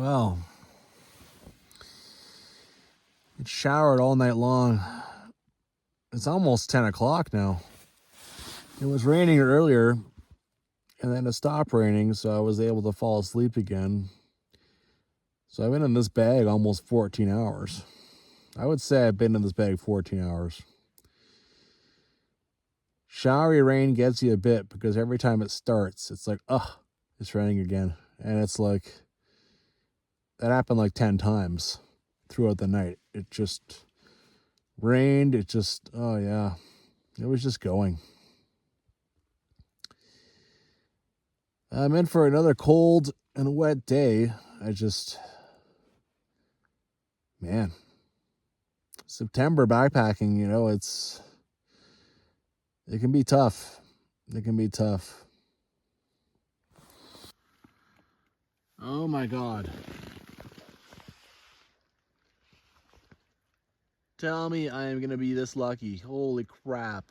Well, it showered all night long. It's almost 10 o'clock now. It was raining earlier, and then it stopped raining, so I was able to fall asleep again. So I've been in this bag almost 14 hours. I would say I've been in this bag 14 hours. Showery rain gets you a bit because every time it starts, it's like, it's raining again. And it's like, that happened like 10 times throughout the night. It just rained. It just, oh yeah, it was just going. I'm in for another cold and wet day. Man, September backpacking, you know, it can be tough. It can be tough. Oh my God. Tell me I am going to be this lucky. Holy crap.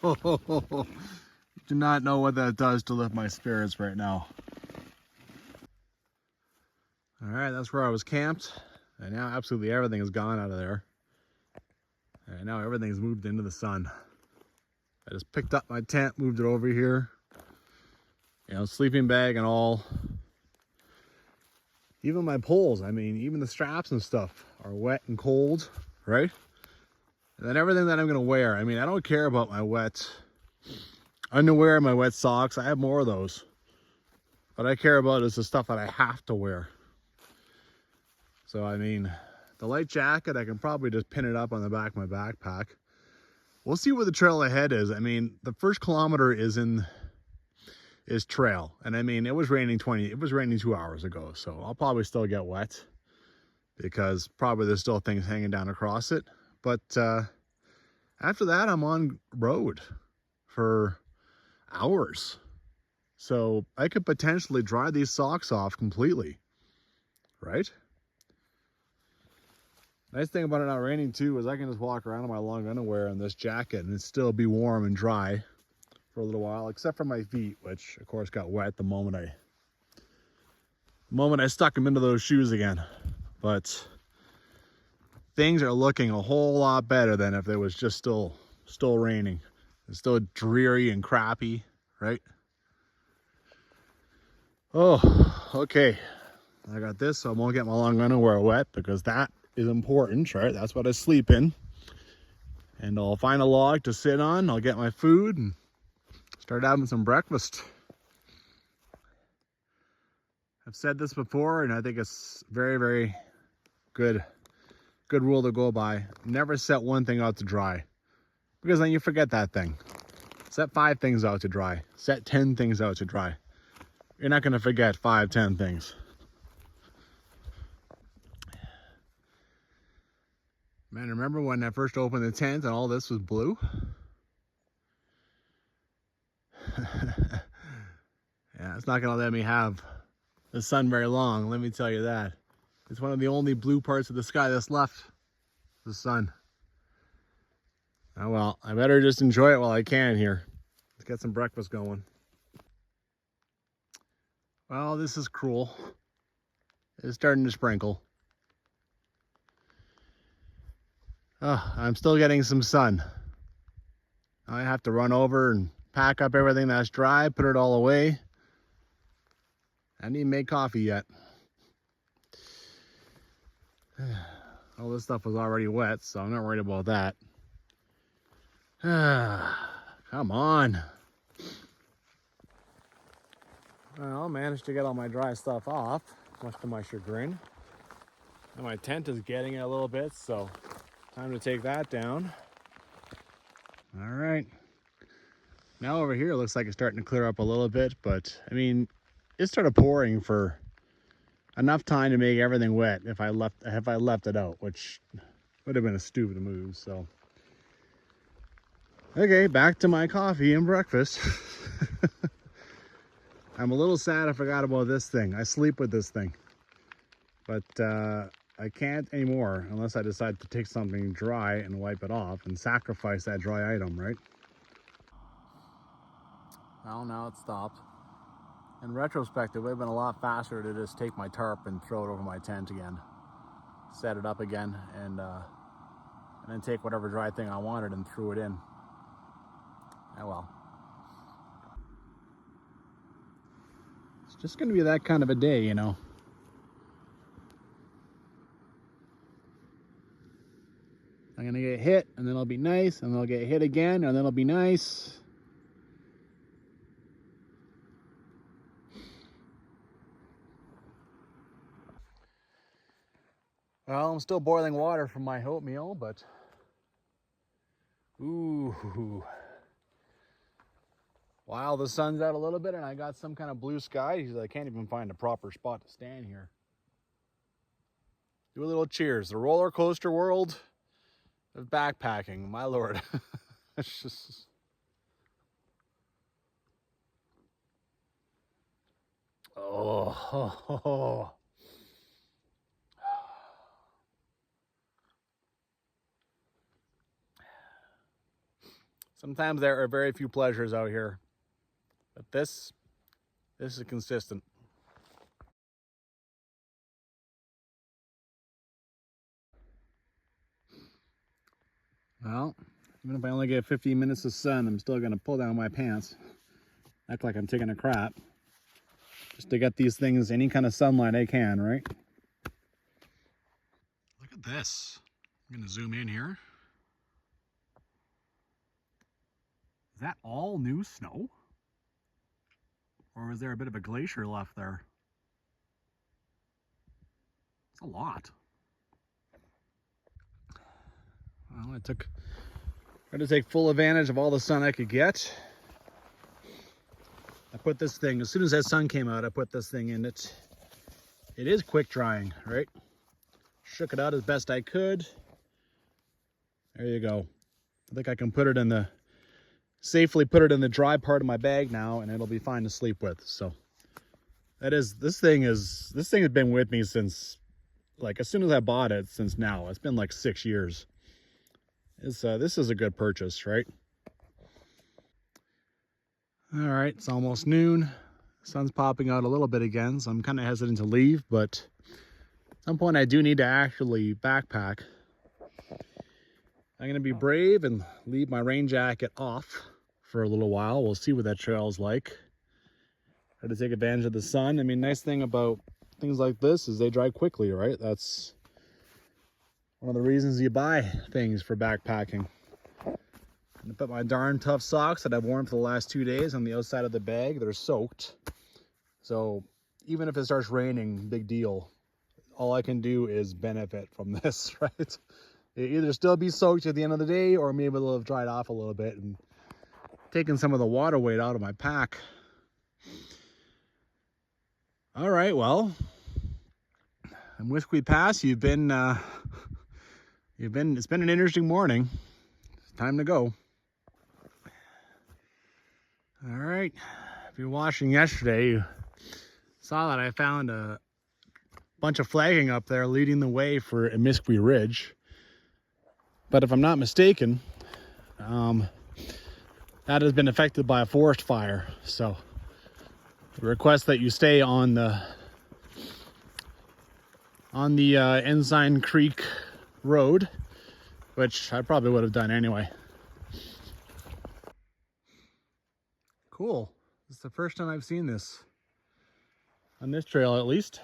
Do not know what that does to lift my spirits right now. All right, that's where I was camped. And now absolutely everything is gone out of there. And now everything's moved into the sun. I just picked up my tent, moved it over here. You know, sleeping bag and all. Even my poles, I mean, even the straps and stuff are wet and cold, right? And then everything that I'm gonna wear, I mean, I don't care about my wet underwear, my wet socks. I have more of those. What I care about is the stuff that I have to wear. So, I mean, the light jacket, I can probably just pin it up on the back of my backpack. We'll see where the trail ahead is. I mean, the first kilometer is trail. And I mean, it was raining 2 hours ago. So I'll probably still get wet because probably there's still things hanging down across it. But after that, I'm on road for hours. So I could potentially dry these socks off completely, right? Nice thing about it not raining too is I can just walk around in my long underwear and this jacket and it still be warm and dry for a little while, except for my feet, which of course got wet the moment I stuck them into those shoes again. But things are looking a whole lot better than if it was just still raining. It's still dreary and crappy, right? Oh, okay. I got this, so I won't get my long underwear wet because that is important, right? That's what I sleep in. And I'll find a log to sit on. I'll get my food and start having some breakfast. I've said this before, and I think it's very, very good rule to go by. Never set one thing out to dry, because then you forget that thing. Set 5 things out to dry. Set 10 things out to dry. You're not going to forget 5, 10 things. Man, remember when I first opened the tent and all this was blue? Yeah, it's not going to let me have the sun very long, let me tell you that. It's one of the only blue parts of the sky that's left, the sun. Oh well, I better just enjoy it while I can here. Let's get some breakfast going. Well, this is cruel. It's starting to sprinkle. Oh, I'm still getting some sun. I have to run over and pack up everything that's dry, put it all away. I didn't even make coffee yet. All this stuff was already wet, so I'm not worried about that. Come on. Well, I managed to get all my dry stuff off, much to my chagrin. And my tent is getting it a little bit, so time to take that down. All right. Now over here, it looks like it's starting to clear up a little bit, but I mean, it started pouring for enough time to make everything wet if I left it out, which would have been a stupid move. So, okay, back to my coffee and breakfast. I'm a little sad I forgot about this thing. I sleep with this thing, but I can't anymore unless I decide to take something dry and wipe it off and sacrifice that dry item, right? Well, now it stopped. In retrospect, it would have been a lot faster to just take my tarp and throw it over my tent again, set it up again, and then take whatever dry thing I wanted and threw it in. Oh well. It's just going to be that kind of a day, you know. I'm going to get hit, and then it'll be nice, and then I'll get hit again, and then it'll be nice. Well, I'm still boiling water from my oatmeal, but ooh, while the sun's out a little bit and I got some kind of blue sky, I can't even find a proper spot to stand here. Do a little cheers. The roller coaster world of backpacking, my lord. It's just... oh. Sometimes there are very few pleasures out here, but this is consistent. Well, even if I only get 15 minutes of sun, I'm still gonna pull down my pants, act like I'm taking a crap, just to get these things any kind of sunlight I can, right? Look at this. I'm gonna zoom in here. Is that all new snow? Or is there a bit of a glacier left there? It's a lot. Well, I tried to take full advantage of all the sun I could get. I put this thing, as soon as that sun came out, I put this thing in it. It is quick drying, right? Shook it out as best I could. There you go. I think I can put it in the, safely put it in the dry part of my bag now, and it'll be fine to sleep with. So that is, this thing has been with me since, like, as soon as I bought it, since now. It's been like 6 years. This is a good purchase, right? All right, it's almost noon. Sun's popping out a little bit again, so I'm kind of hesitant to leave, but at some point I do need to actually backpack. I'm gonna be brave and leave my rain jacket off for a little while. We'll see what that trail's like. Try to take advantage of the sun. I mean, nice thing about things like this is they dry quickly, right? That's one of the reasons you buy things for backpacking. I'm gonna put my darn tough socks that I've worn for the last 2 days on the outside of the bag. They're soaked. So even if it starts raining, big deal. All I can do is benefit from this, right? It either still be soaked at the end of the day, or maybe it'll have dried off a little bit and taken some of the water weight out of my pack. All right, well, Amiskwi Pass, it's been an interesting morning. It's time to go. All right, if you're watching yesterday, you saw that I found a bunch of flagging up there leading the way for Amiskwi Ridge. But if I'm not mistaken, that has been affected by a forest fire. So I request that you stay on the Ensign Creek Road, which I probably would have done anyway. Cool. This is the first time I've seen this on this trail, at least.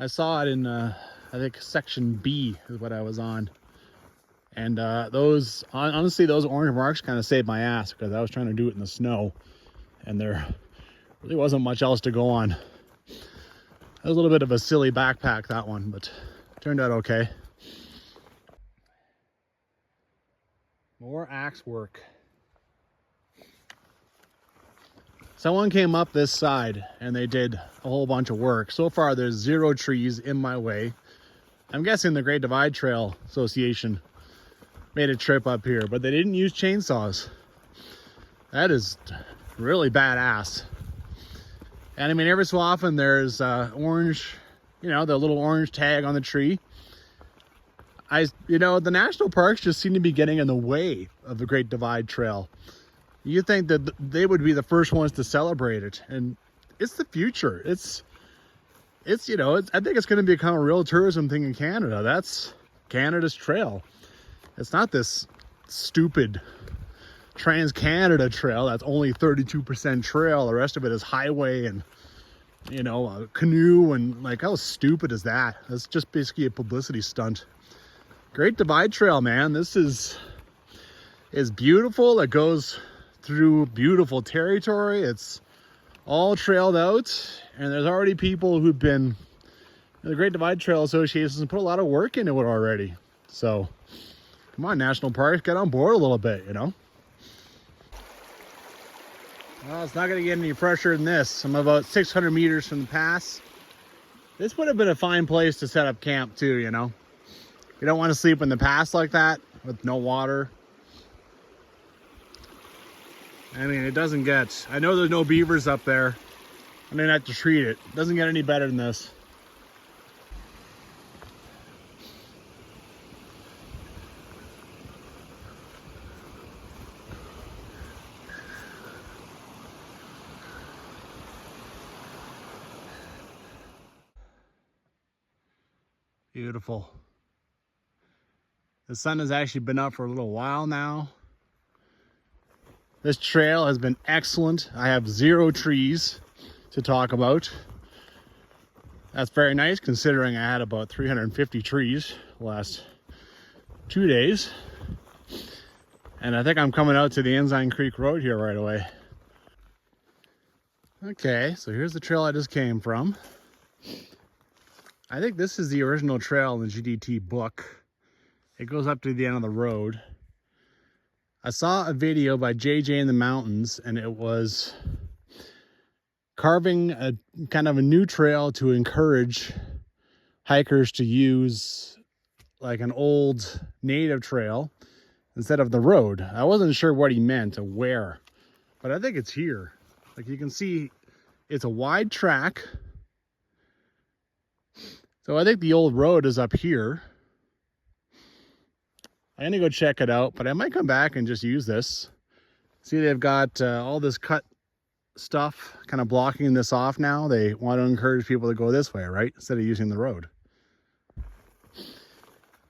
I saw it in I think Section B is what I was on, and honestly those orange marks kind of saved my ass, because I was trying to do it in the snow and there really wasn't much else to go on. That was a little bit of a silly backpack, that one, but turned out okay. More axe work. Someone came up this side and they did a whole bunch of work. So far there's 0 trees in my way. I'm guessing the Great Divide Trail Association made a trip up here, but they didn't use chainsaws. That is really badass. And I mean, every so often there's orange, you know, the little orange tag on the tree. The national parks just seem to be getting in the way of the Great Divide Trail. You think that they would be the first ones to celebrate it, and it's the future. It's you know, I think it's going to become a real tourism thing in Canada. That's Canada's trail. It's not this stupid Trans-Canada Trail that's only 32% trail. The rest of it is highway and, you know, a canoe, and like, how stupid is that? That's just basically a publicity stunt. Great Divide Trail, man. This is beautiful. It goes through beautiful territory. It's all trailed out, and there's already people who've been in the Great Divide Trail Association and put a lot of work into it already. So come on, national parks, get on board a little bit, you know. Well, it's not going to get any fresher than this. I'm about 600 meters from the pass. This would have been a fine place to set up camp too, you know. You don't want to sleep in the pass like that with no water. I mean, it doesn't get, I know there's no beavers up there. I'm gonna have to treat it. It doesn't get any better than this. Beautiful. The sun has actually been up for a little while now. This trail has been excellent. I have 0 trees to talk about. That's very nice considering I had about 350 trees the last 2 days. And I think I'm coming out to the Ensign Creek Road here right away. Okay, so here's the trail I just came from. I think this is the original trail in the GDT book. It goes up to the end of the road. I saw a video by JJ in the Mountains, and it was carving a kind of a new trail to encourage hikers to use like an old native trail instead of the road. I wasn't sure what he meant or where, but I think it's here. Like you can see, it's a wide track. So I think the old road is up here. I'm gonna go check it out, but I might come back and just use this. See, they've got all this cut stuff kind of blocking this off now. They want to encourage people to go this way, right? Instead of using the road.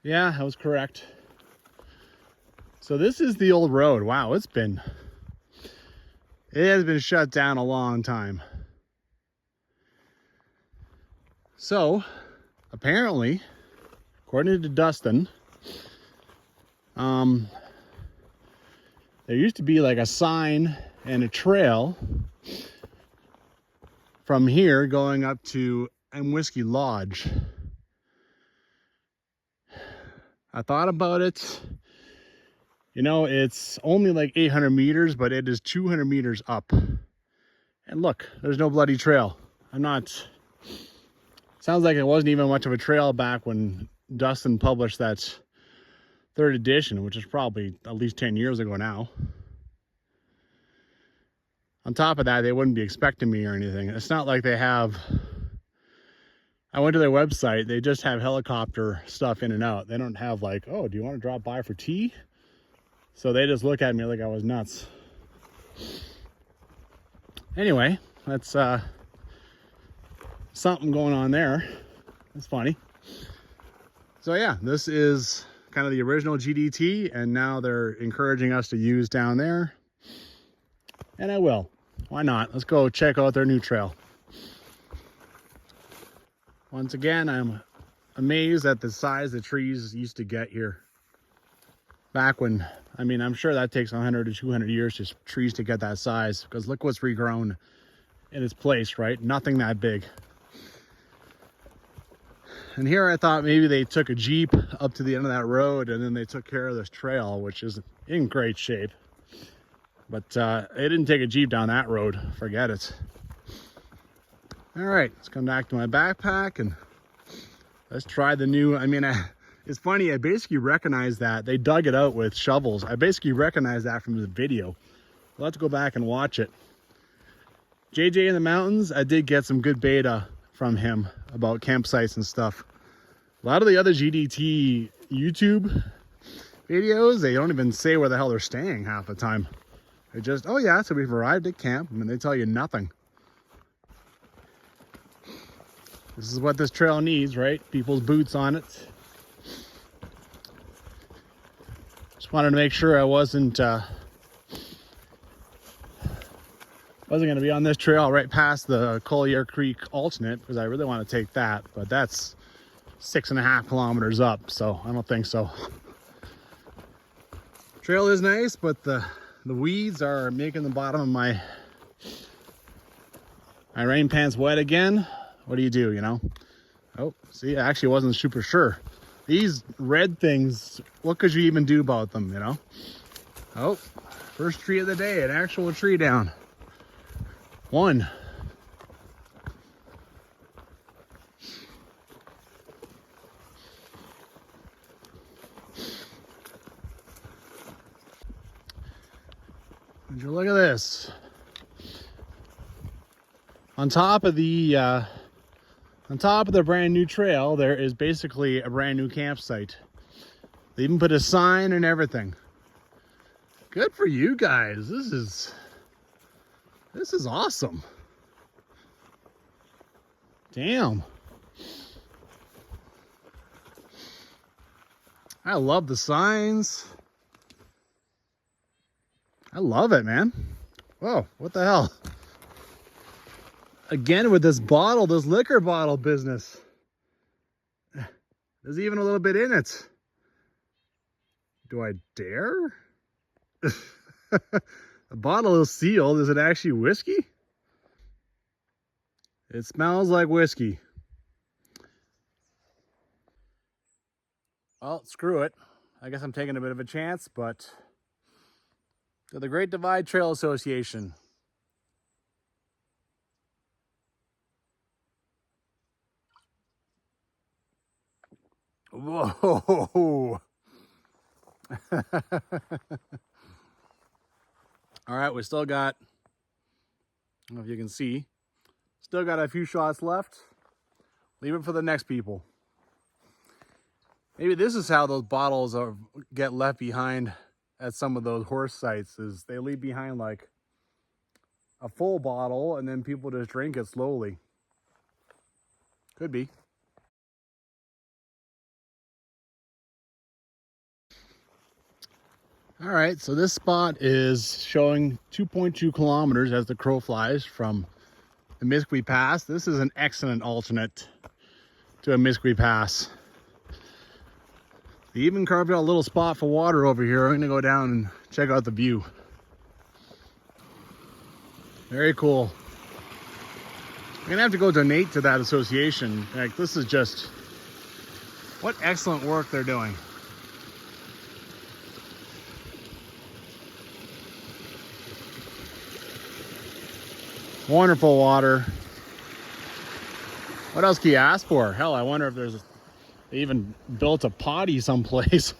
Yeah, I was correct. So this is the old road. Wow, it has been shut down a long time. So apparently, according to Dustin, there used to be like a sign and a trail from here going up to Amiskwi Lodge. I thought about it. You know, it's only like 800 meters, but it is 200 meters up. And look, there's no bloody trail. Sounds like it wasn't even much of a trail back when Dustin published that 3rd edition, which is probably at least 10 years ago now. On top of that, they wouldn't be expecting me or anything. It's not like they have, I went to their website, they just have helicopter stuff in and out. They don't have like, oh, do you want to drop by for tea? So they just look at me like I was nuts. Anyway, that's something going on there. That's funny. So yeah, this is kind of the original GDT, and now they're encouraging us to use down there. And I will. Why not? Let's go check out their new trail. Once again, I'm amazed at the size the trees used to get here. Back when, I mean, I'm sure that takes 100 to 200 years just trees to get that size, because look what's regrown in its place, right? Nothing that big. And here I thought maybe they took a Jeep up to the end of that road and then they took care of this trail, which is in great shape. But they didn't take a Jeep down that road. Forget it. All right, let's come back to my backpack and let's try the new, it's funny, I basically recognize that. They dug it out with shovels. I basically recognize that from the video. Let's go back and watch it. JJ in the Mountains, I did get some good beta from him about campsites and stuff. A lot of the other GDT YouTube videos, they don't even say where the hell they're staying half the time. It just, oh yeah, so we've arrived at camp. I mean, they tell you nothing. This is what this trail needs, right? People's boots on it. Just wanted to make sure I wasn't going to be on this trail right past the Collier Creek alternate, because I really want to take that, but that's 6.5 kilometers up, so I don't think so. Trail is nice, but the weeds are making the bottom of my rain pants wet again. What do, you know? Oh, see, I actually wasn't super sure. These red things, what could you even do about them, you know? Oh, first tree of the day, an actual tree down. One. Would you look at this? On top of the brand new trail, there is basically a brand new campsite. They even put a sign and everything. Good for you guys. This is awesome. Damn. I love the signs. I love it, man. Whoa, what the hell? Again with this liquor bottle business. There's even a little bit in it. Do I dare? The bottle is sealed. Is it actually whiskey? It smells like whiskey. Well, screw it. I guess I'm taking a bit of a chance, but to the Great Divide Trail Association. Whoa. All right, we still got, I don't know if you can see, still got a few shots left. Leave it for the next people. Maybe this is how those bottles get left behind at some of those horse sites, is they leave behind like a full bottle and then people just drink it slowly. Could be. All right, so this spot is showing 2.2 kilometers as the crow flies from Amiskwi Pass. This is an excellent alternate to Amiskwi Pass. They even carved out a little spot for water over here. I'm gonna go down and check out the view. Very cool. I'm gonna have to go donate to that association. Like, this is just, what excellent work they're doing. Wonderful water. What else can you ask for? Hell, I wonder if they even built a potty someplace.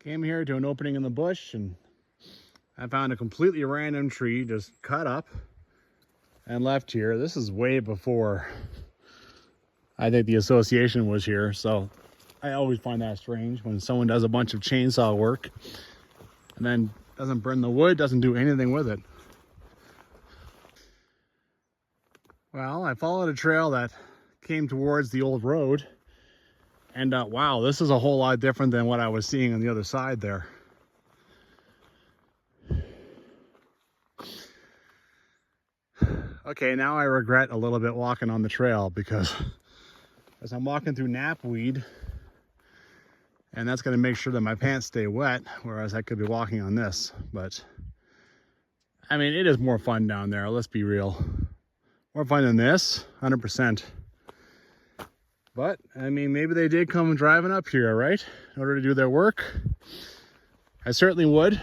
Came here to an opening in the bush and I found a completely random tree just cut up and left here. This is way before I think the association was here, so I always find that strange when someone does a bunch of chainsaw work and then doesn't burn the wood, doesn't do anything with it. Well, I followed a trail that came towards the old road, and wow, this is a whole lot different than what I was seeing on the other side there. Okay, now I regret a little bit walking on the trail, because as I'm walking through knapweed, and that's going to make sure that my pants stay wet, whereas I could be walking on this. But I mean, it is more fun down there, let's be real. More fun than this, 100%. But I mean, maybe they did come driving up here, right, in order to do their work. I certainly would.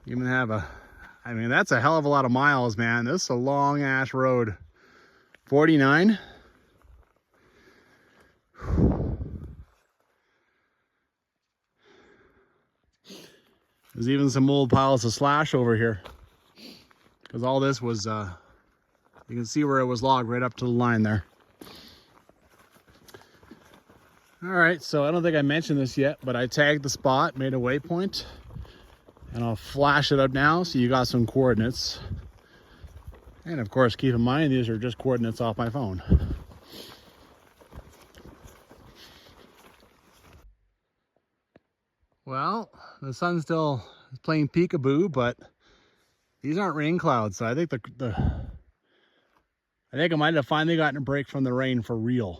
Even have I mean, that's a hell of a lot of miles, man. This is a long ass road. 49. There's even some old piles of slash over here, because all this was, you can see where it was logged right up to the line there. All right, so I don't think I mentioned this yet, but I tagged the spot, made a waypoint, and I'll flash it up now so you got some coordinates. And of course, keep in mind, these are just coordinates off my phone. Well, the sun's still playing peekaboo, but these aren't rain clouds, so I think I think I might have finally gotten a break from the rain for real.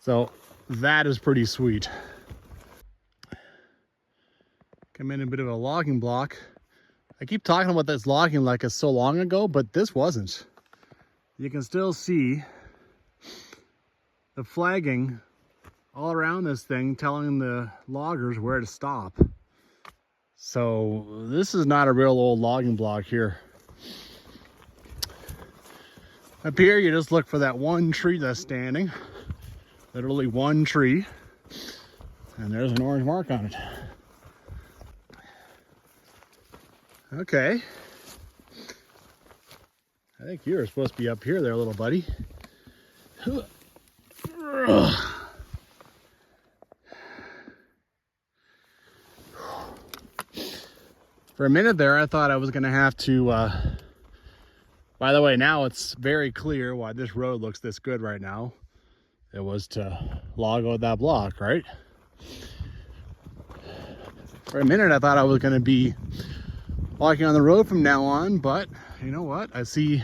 So that is pretty sweet. Come in a bit of a logging block. I keep talking about this logging like it's so long ago, but this wasn't. You can still see the flagging all around this thing telling the loggers where to stop. So this is not a real old logging block here. Up here, you just look for that one tree that's standing. Literally one tree. And there's an orange mark on it. Okay. I think you're supposed to be up here there, little buddy. For a minute there, I thought I was going to have to... By the way, now it's very clear why this road looks this good right now. It was to log out that block, right? For a minute, I thought I was going to be walking on the road from now on, but you know what? I see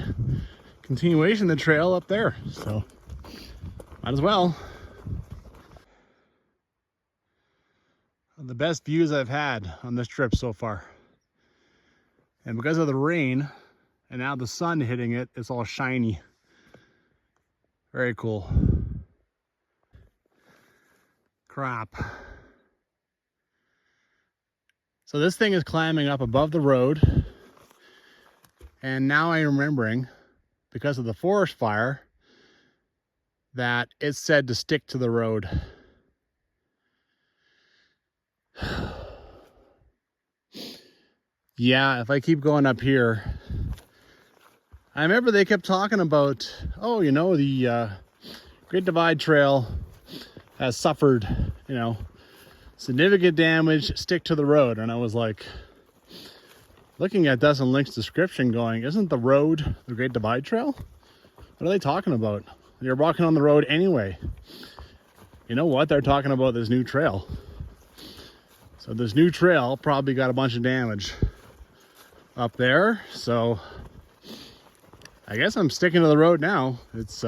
continuation of the trail up there, so might as well. The best views I've had on this trip so far. And because of the rain, and now the sun hitting it, it's all shiny. Very cool. Crap. So this thing is climbing up above the road. And now I'm remembering, because of the forest fire, that it said to stick to the road. Yeah, if I keep going up here, I remember they kept talking about, oh, you know, the Great Divide Trail has suffered, you know, significant damage, stick to the road. And I was like, looking at Dustin Link's description going, isn't the road the Great Divide Trail? What are they talking about? You're walking on the road anyway. You know what? They're talking about this new trail. So this new trail probably got a bunch of damage up there. So I guess I'm sticking to the road now. It's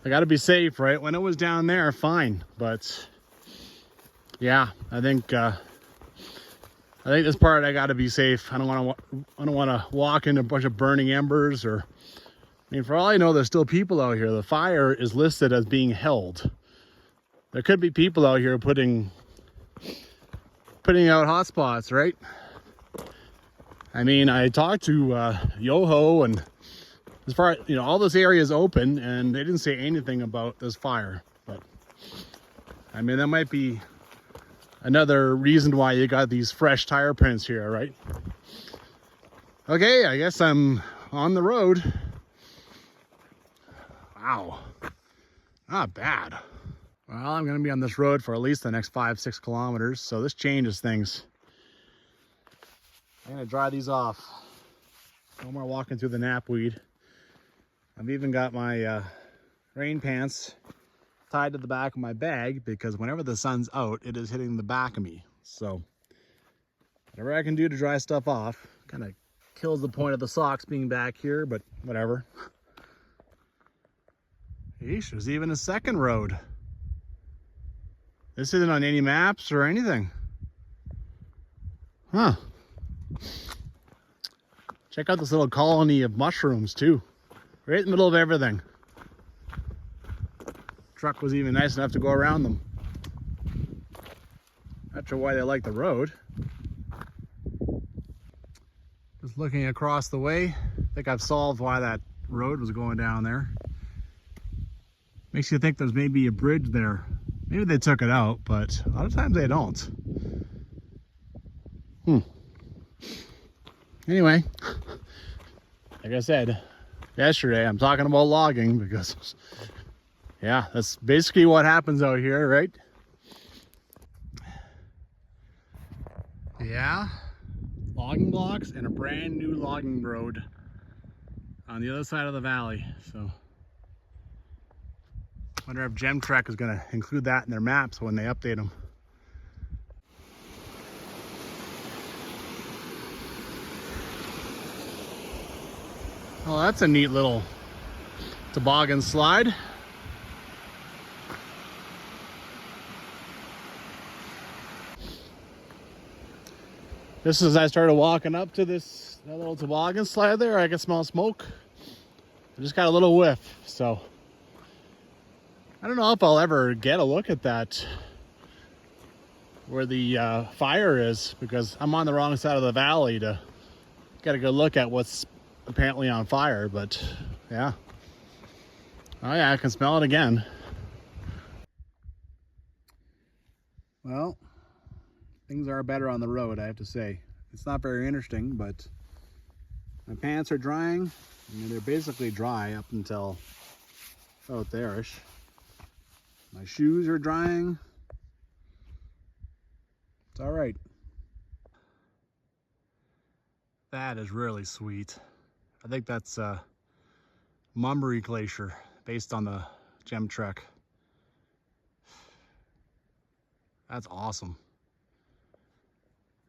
I got to be safe, right? When it was down there, fine, but yeah, I think this part I got to be safe. I don't want to walk into a bunch of burning embers, or I mean, for all I know, there's still people out here. The fire is listed as being held. There could be people out here putting out hot spots, right? I mean, I talked to Yoho, and as far as, you know, all this area is open, and they didn't say anything about this fire. But I mean, that might be another reason why you got these fresh tire prints here, right? Okay, I guess I'm on the road. Wow, not bad. Well, I'm gonna be on this road for at least the next 5-6 kilometers, so this changes things. I'm gonna dry these off. No more walking through the knapweed. I've even got my rain pants tied to the back of my bag, because whenever the sun's out, it is hitting the back of me. So whatever I can do to dry stuff off, kind of kills the point of the socks being back here, but whatever. Yeesh, there's even a second road. This isn't on any maps or anything. Huh. Check out this little colony of mushrooms too. Right in the middle of everything. Truck was even nice enough to go around them. Not sure why they like the road. Just looking across the way, I think I've solved why that road was going down there. Makes you think there's maybe a bridge there. Maybe they took it out, but a lot of times they don't. Anyway, like I said, yesterday. I'm talking about logging because, yeah, that's basically what happens out here, right? Yeah, logging blocks and a brand new logging road on the other side of the valley. So wonder if GemTrek is going to include that in their maps when they update them. Well, that's a neat little toboggan slide. Just as I started walking up to that little toboggan slide there, I could smell smoke. I just got a little whiff, so I don't know if I'll ever get a look at that, where the fire is, because I'm on the wrong side of the valley to get a good look at what's apparently on fire. But yeah, oh yeah, I can smell it again. Well, things are better on the road, I have to say. It's not very interesting, but my pants are drying. I mean, they're basically dry up until out there-ish. My shoes are drying. It's all right. That is really sweet. I think that's Mummery Glacier based on the GemTrek. That's awesome.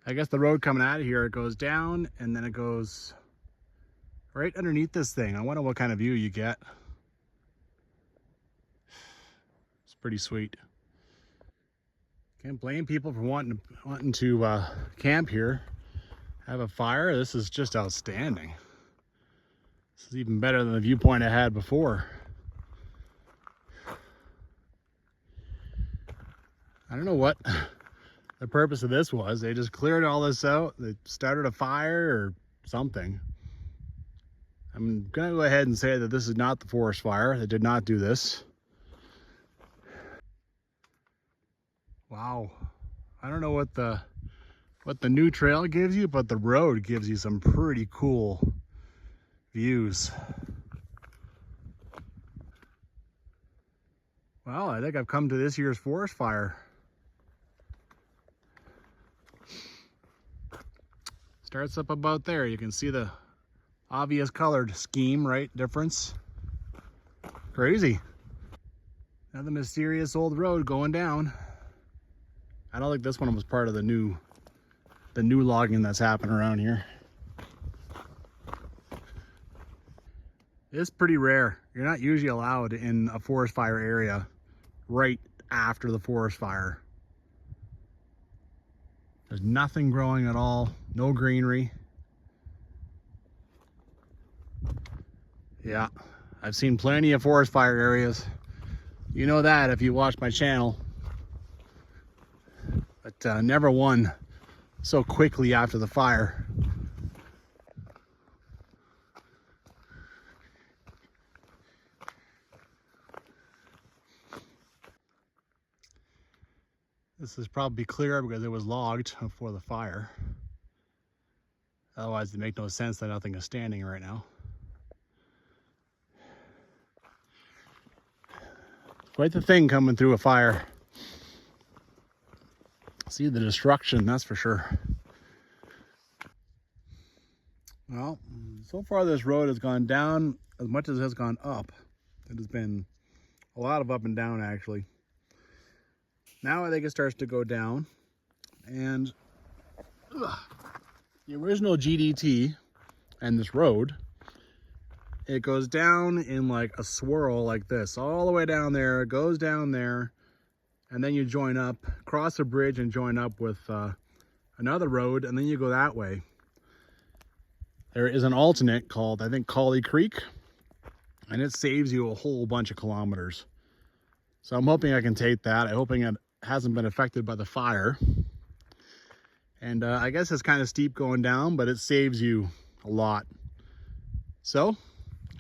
I guess the road coming out of here, it goes down and then it goes right underneath this thing. I wonder what kind of view you get. It's pretty sweet. Can't blame people for wanting to camp here, have a fire. This is just outstanding. This is even better than the viewpoint I had before. I don't know what the purpose of this was. They just cleared all this out. They started a fire or something. I'm gonna go ahead and say that this is not the forest fire. They did not do this. Wow. I don't know what the new trail gives you, but the road gives you some pretty cool views. Well, I think I've come to this year's forest fire. Starts up about there. You can see the obvious colored scheme, right? Difference. Crazy. Another mysterious old road going down. I don't think this one was part of the new logging that's happening around here. It's pretty rare. You're not usually allowed in a forest fire area right after the forest fire. There's nothing growing at all, no greenery. Yeah, I've seen plenty of forest fire areas. You know that if you watch my channel. But never one so quickly after the fire. This is probably clear because it was logged before the fire. Otherwise, it makes no sense that nothing is standing right now. Quite the thing coming through a fire. See the destruction, that's for sure. Well, so far this road has gone down as much as it has gone up. It has been a lot of up and down, actually. Now I think it starts to go down, and the original GDT and this road, it goes down in like a swirl like this, all the way down there. It goes down there, and then you join up, cross a bridge and join up with another road, and then you go that way. There is an alternate called, I think, Collie Creek, and it saves you a whole bunch of kilometers. So I'm hoping I can take that. I'm hoping it hasn't been affected by the fire. And I guess it's kind of steep going down, but it saves you a lot. So,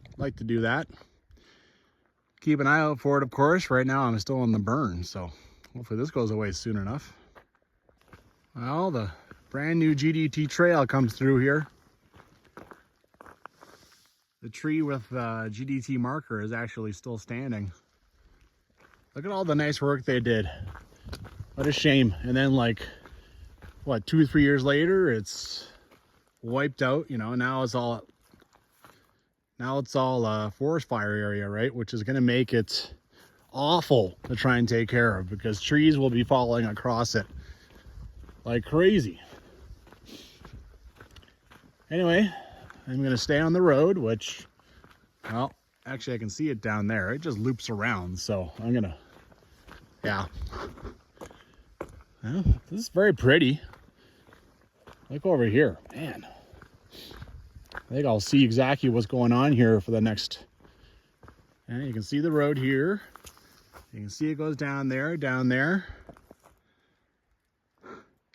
I'd like to do that. Keep an eye out for it, of course. Right now I'm still on the burn, so hopefully this goes away soon enough. Well, the brand new GDT trail comes through here. the tree with GDT marker is actually still standing. Look at all the nice work they did. What a shame. And then like, what, 2 or 3 years later, it's wiped out, you know. Now it's all forest fire area, right? Which is going to make it awful to try and take care of, because trees will be falling across it like crazy. Anyway, I'm going to stay on the road, which, well, actually I can see it down there. It just loops around, so I'm going to, yeah. Well, this is very pretty. Look over here, man. I think I'll see exactly what's going on here for the next, and you can see the road here. You can see it goes down there, down there.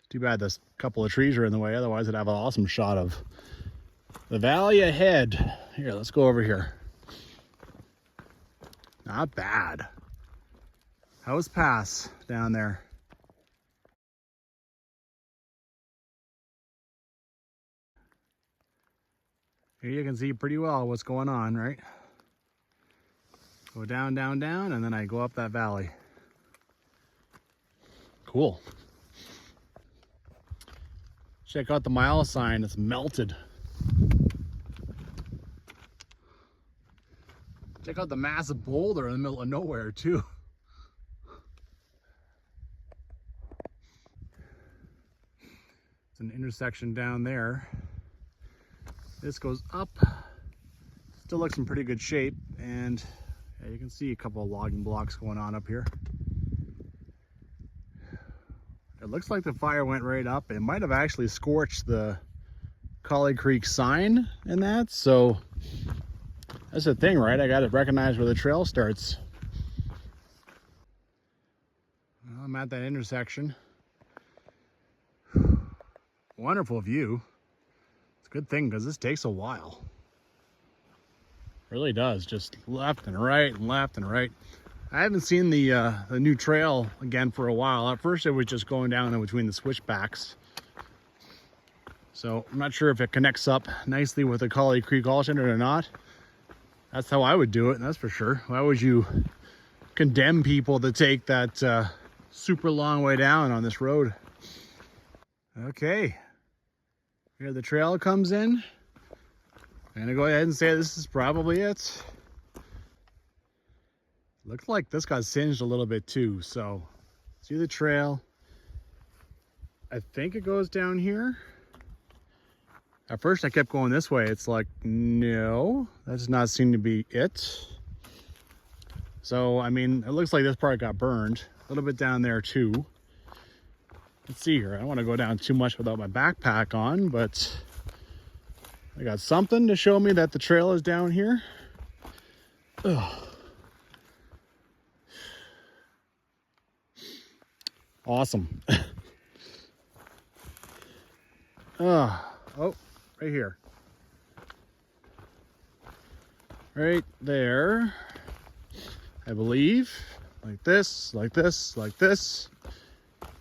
Too bad this couple of trees are in the way, otherwise I'd have an awesome shot of the valley ahead. Here, let's go over here. Not bad. Howse Pass down there. Here you can see pretty well what's going on, right? Go down, down, down, and then I go up that valley. Cool. Check out the mile sign, it's melted. Check out the massive boulder in the middle of nowhere too. It's an intersection down there. This goes up. Still looks in pretty good shape, and yeah, you can see a couple of logging blocks going on up here. It looks like the fire went right up. It might have actually scorched the Collie Creek sign and that, so that's the thing, right? I got to recognize where the trail starts. Well, I'm at that intersection. Wonderful view. It's a good thing because this takes a while. Really does, just left and right and left and right. I haven't seen the new trail again for a while. At first it was just going down in between the switchbacks. So I'm not sure if it connects up nicely with the Collie Creek alternate or not. That's how I would do it, that's for sure. Why would you condemn people to take that super long way down on this road? Okay, here the trail comes in. I'm gonna go ahead and say this is probably it. Looks like this got singed a little bit too, so see the trail. I think it goes down here. At first I kept going this way. It's like, no, that does not seem to be it. So, I mean, it looks like this part got burned. A little bit down there too. Let's see here. I don't want to go down too much without my backpack on, but I got something to show me that the trail is down here. Ugh. Awesome. Oh, right here. Right there. I believe. Like this, like this, like this.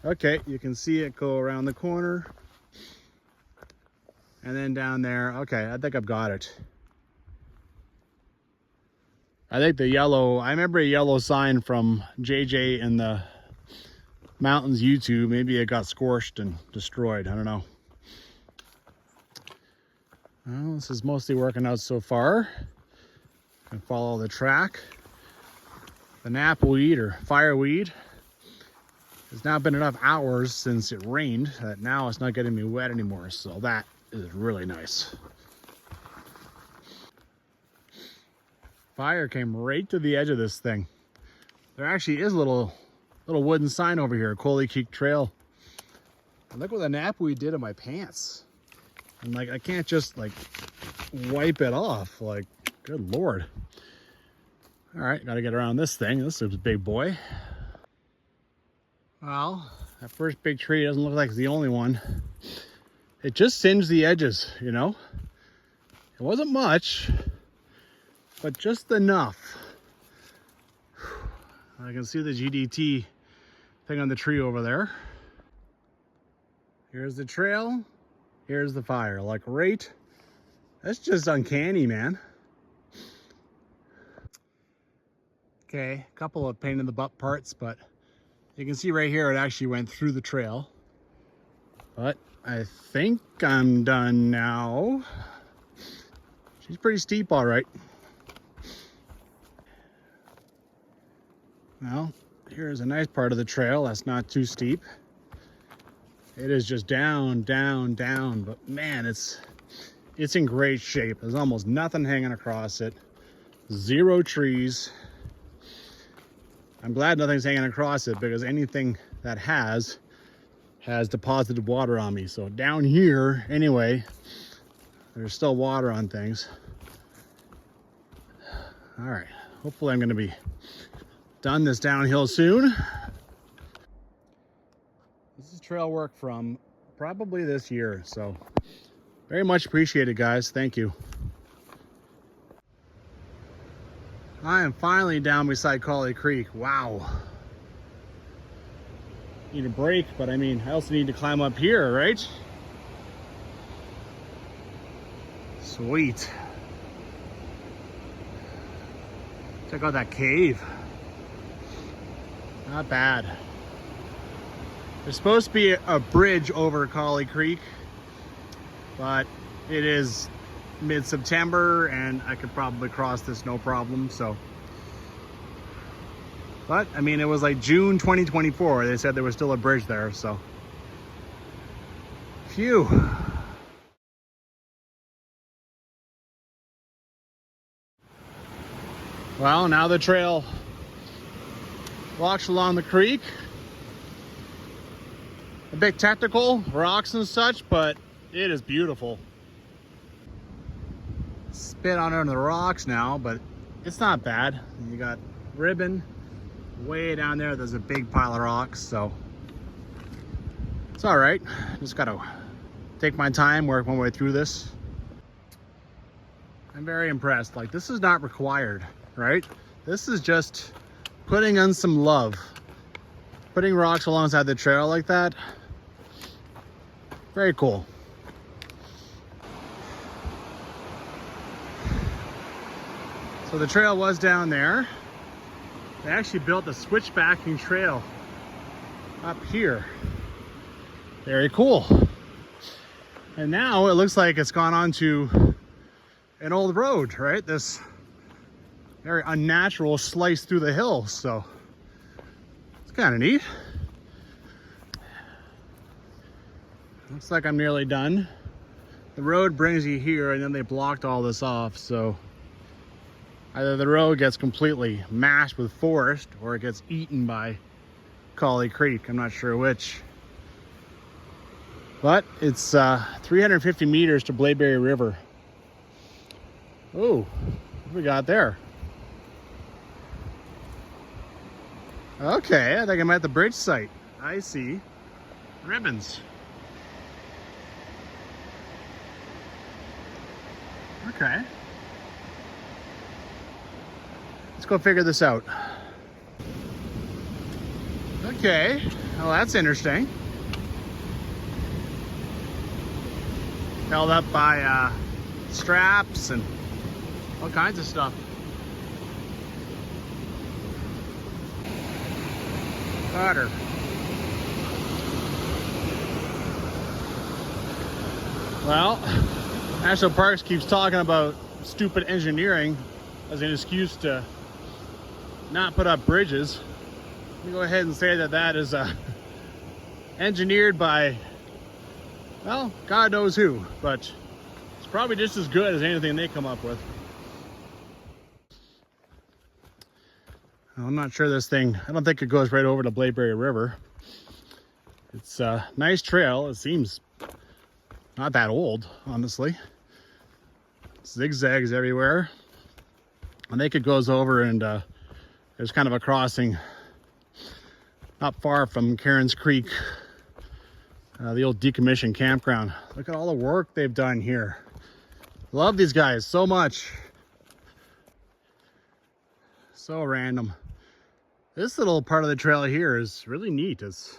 Okay, you can see it go around the corner. And then down there. Okay, I think I've got it. I think the yellow, I remember a yellow sign from JJ in the Mountains YouTube. Maybe it got scorched and destroyed. I don't know. Well, this is mostly working out so far. I can follow the track. The knapweed or fireweed. There's not been enough hours since it rained that now it's not getting me wet anymore. So that is really nice. Fire came right to the edge of this thing. There actually is a little wooden sign over here, Collie Creek Trail. And look what the knapweed did to my pants. And like, I can't just like wipe it off. Like, good Lord. All right, gotta get around this thing. This is a big boy. Well, that first big tree doesn't look like it's the only one. It just singed the edges, you know? It wasn't much, but just enough. I can see the GDT thing on the tree over there. Here's the trail. Here's the fire. Like right, that's just uncanny, man. Okay, a couple of pain in the butt parts, but you can see right here it actually went through the trail. But I think I'm done now. She's pretty steep, all right. Well, here's a nice part of the trail that's not too steep. It is just down, down, down, but man, it's in great shape. There's almost nothing hanging across it. Zero trees. I'm glad nothing's hanging across it because anything that has deposited water on me. So down here, anyway, there's still water on things. All right, hopefully I'm gonna be done this downhill soon. This is trail work from probably this year, so very much appreciated, guys. Thank you. I am finally down beside Collie Creek. Wow. Need a break, but I mean, I also need to climb up here, right? Sweet. Check out that cave. Not bad. There's supposed to be a bridge over Collie Creek, but it is mid-September and I could probably cross this no problem, so. But I mean, it was like June 2024. They said there was still a bridge there, so. Phew. Well, now the trail walks along the creek. A bit technical, rocks and such, but it is beautiful. Spit on under the rocks now, but it's not bad. You got ribbon way down there. There's a big pile of rocks, so it's all right. Just gotta take my time, work my way through this. I'm very impressed. Like, this is not required, right? This is just putting in some love. Putting rocks alongside the trail like that. Very cool. So the trail was down there. They actually built a switchbacking trail up here. Very cool. And now it looks like it's gone onto an old road, right? This very unnatural slice through the hill. So it's kind of neat. Looks like I'm nearly done. The road brings you here and then they blocked all this off. So either the road gets completely mashed with forest or it gets eaten by Collie Creek. I'm not sure which. But it's 350 meters to Blaeberry River. Oh, what we got there? Okay, I think I'm at the bridge site. I see ribbons. Okay. Let's go figure this out. Okay, well that's interesting. Held up by straps and all kinds of stuff. Butter. Well, National Parks keeps talking about stupid engineering as an excuse to not put up bridges. Let me go ahead and say that that is engineered by, well, God knows who, but it's probably just as good as anything they come up with. I'm not sure this thing, I don't think it goes right over to Blaeberry River. It's a nice trail. It seems not that old, honestly. Zigzags everywhere. I think it goes over and there's kind of a crossing not far from Karen's Creek, the old decommissioned campground. Look at all the work they've done here. Love these guys so much. So random. This little part of the trail here is really neat. It's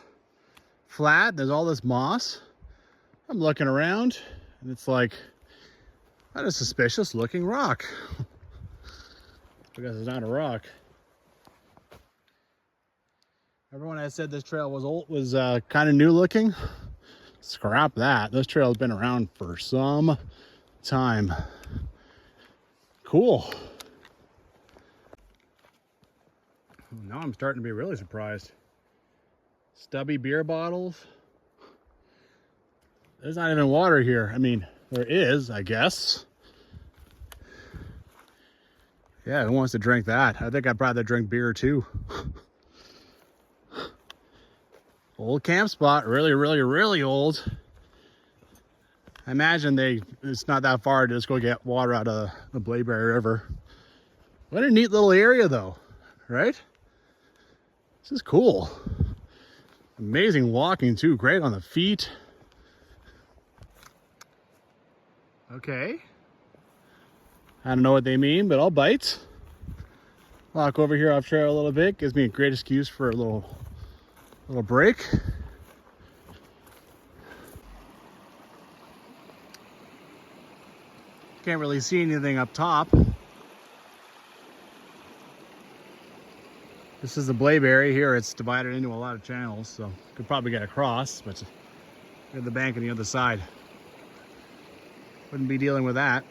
flat, there's all this moss. I'm looking around and it's like, what a suspicious looking rock. Because it's not a rock. Everyone has said this trail was old, was kind of new looking. Scrap that. This trail has been around for some time. Cool. Now I'm starting to be really surprised. Stubby beer bottles. There's not even water here. I mean, there is, I guess. Yeah, who wants to drink that? I think I'd rather drink beer too. Old camp spot, really, really, really old. I imagine it's not that far to just go get water out of the Blaeberry River. What a neat little area though, right? This is cool. Amazing walking too, great on the feet. Okay. I don't know what they mean, but I'll bite. Walk over here off trail a little bit, gives me a great excuse for a little break. Can't really see anything up top. This is the Blaeberry. Here it's divided into a lot of channels, so could probably get across, but here's the bank on the other side. Wouldn't be dealing with that.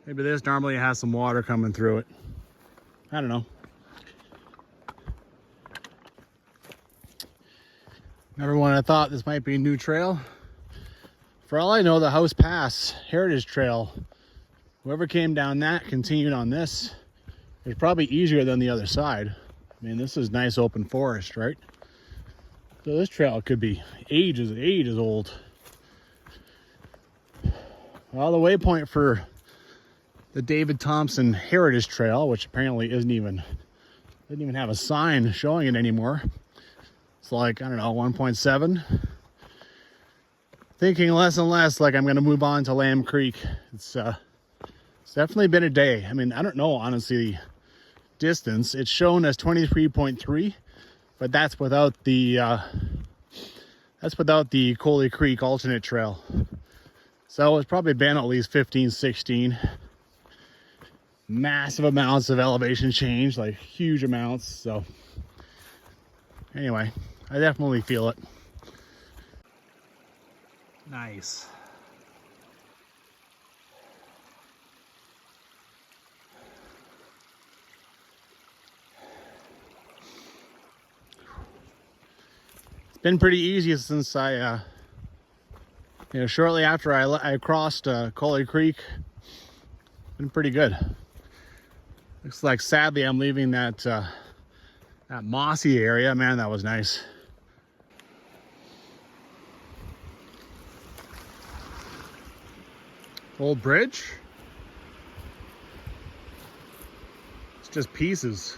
Maybe this normally has some water coming through it. I don't know. Everyone, I thought this might be a new trail. For all I know, the Howse Pass Heritage Trail, whoever came down that continued on this. It's probably easier than the other side. I mean, this is nice open forest, right? So this trail could be ages old. Well, the waypoint for the David Thompson Heritage Trail, which apparently didn't even have a sign showing it anymore. It's like, I don't know, 1.7. Thinking less and less like I'm going to move on to Lamb Creek. It's definitely been a day. I mean, I don't know, honestly, the distance. It's shown as 23.3, but that's without the Coley Creek alternate trail. So it's probably been at least 15, 16. Massive amounts of elevation change, like huge amounts. So anyway, I definitely feel it. Nice. It's been pretty easy since I shortly after I crossed Coley Creek. Been pretty good. Looks like sadly I'm leaving that mossy area. Man, that was nice. Old bridge. It's just pieces.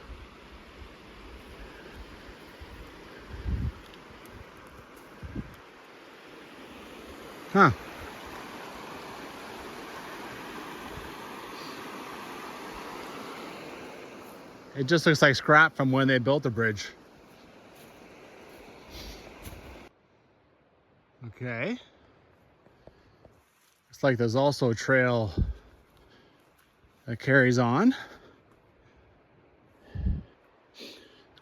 Huh. It just looks like scrap from when they built the bridge. Okay. Looks like there's also a trail that carries on.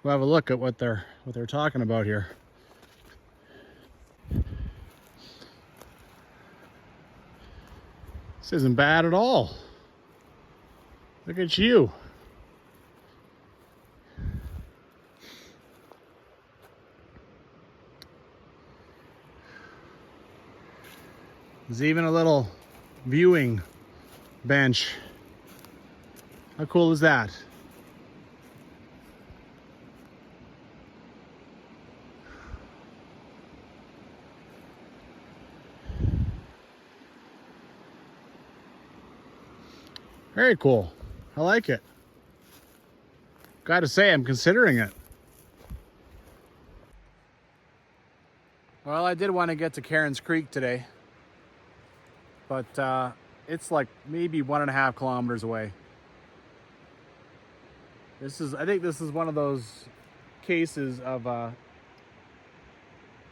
We'll have a look at what they're talking about here. This isn't bad at all. Look at you. There's even a little viewing bench. How cool is that? Very cool. I like it. Gotta say, I'm considering it. Well, I did want to get to Karen's Creek today, but it's like maybe 1.5 kilometers away. I think this is one of those cases of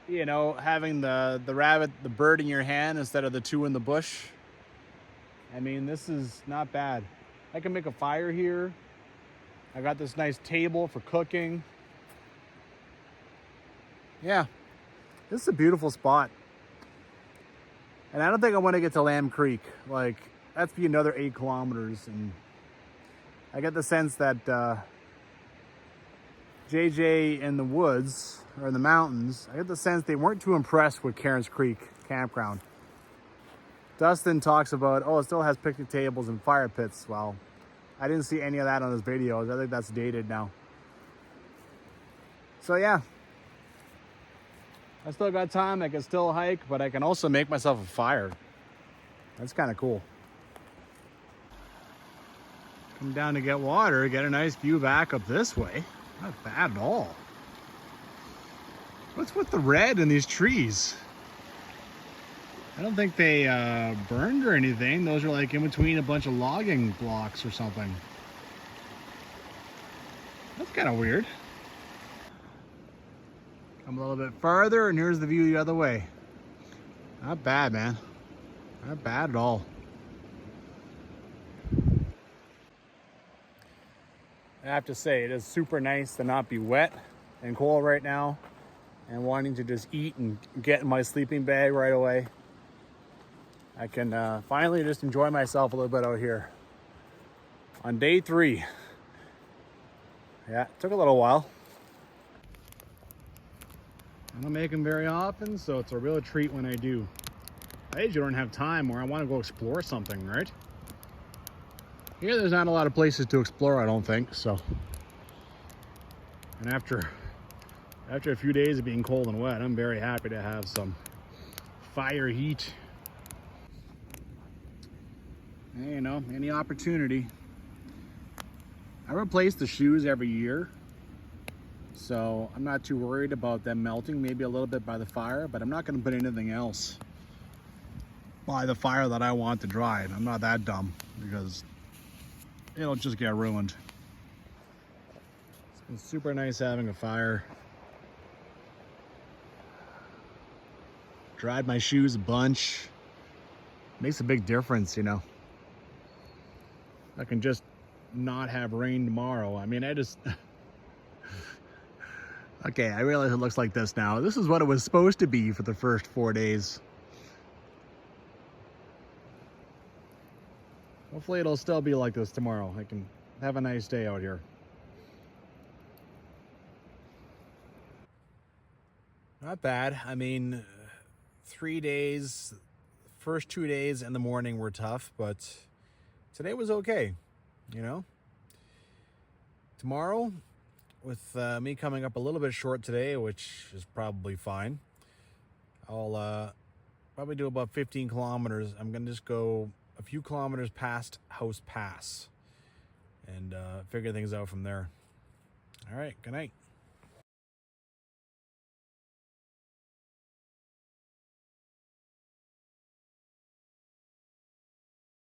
having the bird in your hand instead of the two in the bush. I mean, this is not bad. I can make a fire here. I got this nice table for cooking. Yeah, this is a beautiful spot. And I don't think I want to get to Lamb Creek. Like, that's be another 8 kilometers. And I get the sense that JJ in the woods, or in the mountains, I get the sense they weren't too impressed with Cairns Creek campground. Dustin talks about, oh, it still has picnic tables and fire pits. Well, I didn't see any of that on his videos. I think that's dated now. So yeah, I still got time. I can still hike, but I can also make myself a fire. That's kind of cool. Come down to get water, get a nice view back up this way. Not bad at all. What's with the red in these trees? I don't think they burned or anything. Those are like in between a bunch of logging blocks or something. That's kind of weird. Come a little bit farther, and here's the view the other way. Not bad, man. Not bad at all. I have to say, it is super nice to not be wet and cold right now, and wanting to just eat and get in my sleeping bag right away. I can finally just enjoy myself a little bit out here on day 3. Yeah, it took a little while. I don't make them very often, so it's a real treat when I do. I usually don't have time, or I want to go explore something, right? Here, there's not a lot of places to explore, I don't think, so. And after a few days of being cold and wet, I'm very happy to have some fire heat. Hey, you know, any opportunity. I replace the shoes every year, so I'm not too worried about them melting, maybe a little bit by the fire, but I'm not going to put anything else by the fire that I want to dry. And I'm not that dumb, because it'll just get ruined. It's been super nice having a fire. Dried my shoes a bunch. Makes a big difference, you know. I can just not have rain tomorrow. I mean, I just... Okay, I realize it looks like this now. This is what it was supposed to be for the first 4 days. Hopefully it'll still be like this tomorrow. I can have a nice day out here. Not bad. I mean, 3 days, first 2 days in the morning were tough, but today was okay, you know? Tomorrow, with me coming up a little bit short today, which is probably fine, I'll probably do about 15 kilometers. I'm going to just go a few kilometers past Howse Pass and figure things out from there. All right, good night.